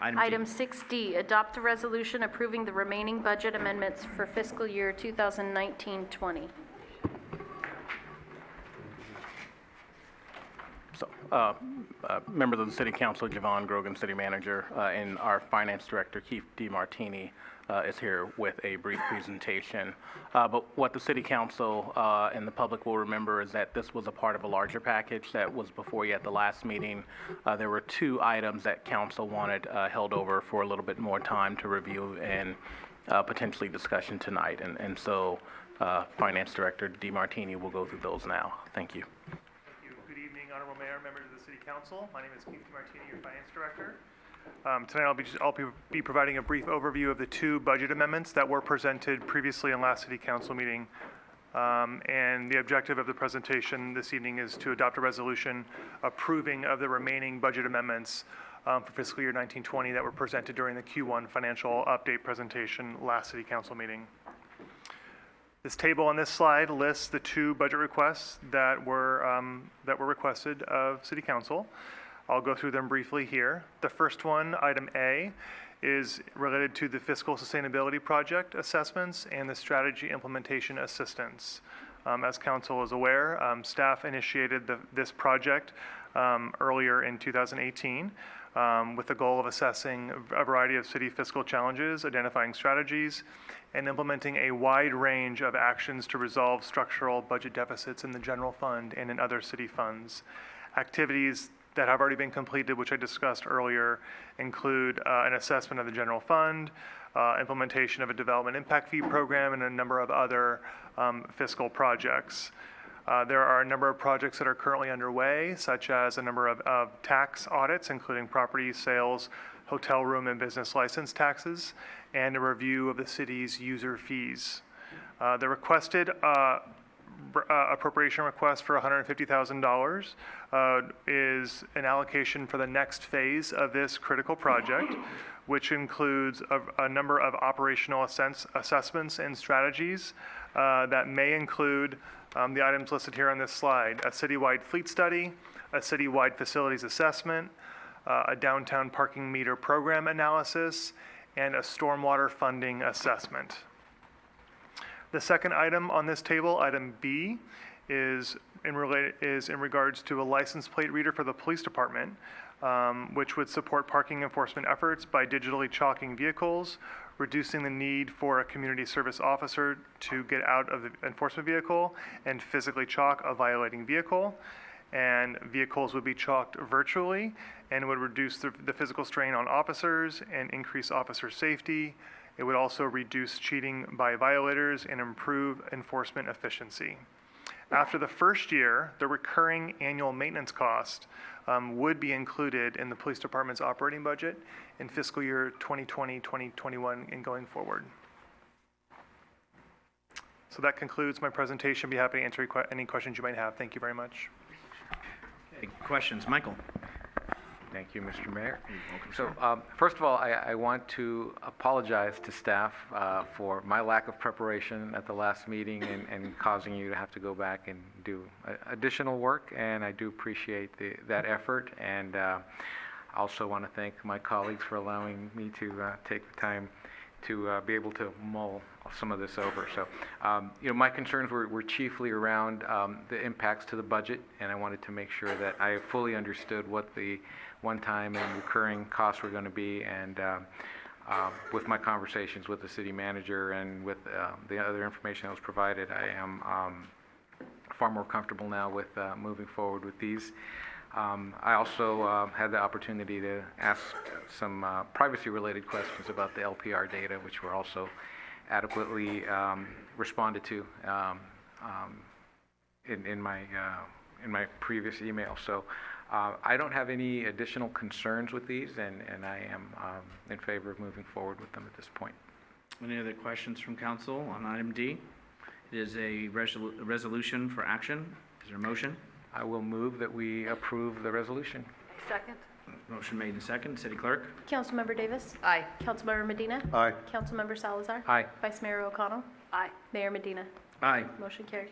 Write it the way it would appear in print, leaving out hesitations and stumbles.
Item 6D, adopt a resolution approving the remaining budget amendments for fiscal year 2019-20. So, members of the City Council, Javon Grogan, City Manager, and our Finance Director, Keith DeMartini, is here with a brief presentation. But what the City Council and the public will remember is that this was a part of a larger package that was before you at the last meeting. There were two items that Council wanted held over for a little bit more time to review and potentially discussion tonight. And so Finance Director DeMartini will go through those now. Thank you. Honorable Mayor, members of the City Council. My name is Keith DeMartini, your Finance Director. Tonight I'll be providing a brief overview of the two budget amendments that were presented previously in last City Council meeting. And the objective of the presentation this evening is to adopt a resolution approving of the remaining budget amendments for fiscal year 1920 that were presented during the Q1 financial update presentation last City Council meeting. This table on this slide lists the two budget requests that were requested of City Council. I'll go through them briefly here. The first one, item A, is related to the fiscal sustainability project assessments and the strategy implementation assistance. As Council is aware, staff initiated this project earlier in 2018 with the goal of assessing a variety of city fiscal challenges, identifying strategies, and implementing a wide range of actions to resolve structural budget deficits in the general fund and in other city funds. Activities that have already been completed, which I discussed earlier, include an assessment of the general fund, implementation of a development impact fee program, and a number of other fiscal projects. There are a number of projects that are currently underway, such as a number of tax audits, including property sales, hotel room and business license taxes, and a review of the city's user fees. The requested appropriation request for $150,000 is an allocation for the next phase of this critical project, which includes a number of operational assessments and strategies that may include the items listed here on this slide: a citywide fleet study, a citywide facilities assessment, a downtown parking meter program analysis, and a stormwater funding assessment. The second item on this table, item B, is in regards to a license plate reader for the police department, which would support parking enforcement efforts by digitally chalking vehicles, reducing the need for a community service officer to get out of the enforcement vehicle and physically chalk a violating vehicle. And vehicles would be chalked virtually and would reduce the physical strain on officers and increase officer safety. It would also reduce cheating by violators and improve enforcement efficiency. After the first year, the recurring annual maintenance cost would be included in the police department's operating budget in fiscal year 2020-2021 and going forward. So that concludes my presentation. I'd be happy to answer any questions you might have. Thank you very much. Okay, questions? Michael. Thank you, Mr. Mayor. Welcome, so, first of all, I want to apologize to staff for my lack of preparation at the last meeting and causing you to have to go back and do additional work, and I do appreciate that effort, and I also want to thank my colleagues for allowing me to take the time to be able to mull some of this over. So, my concerns were chiefly around the impacts to the budget, and I wanted to make sure that I fully understood what the one-time and recurring costs were going to be, and with my conversations with the city manager and with the other information that was provided, I am far more comfortable now with moving forward with these. I also had the opportunity to ask some privacy-related questions about the LPR data, which were also adequately responded to in my previous email. So I don't have any additional concerns with these, and I am in favor of moving forward with them at this point. Any other questions from council on item D? It is a resolution for action. Is there a motion? I will move that we approve the resolution. Second. Motion made and second. City Clerk? Councilmember Davis? Aye. Councilmember Medina? Aye. Councilmember Salazar? Aye. Vice Mayor O'Connell? Aye. Mayor Medina? Aye. Motion carries.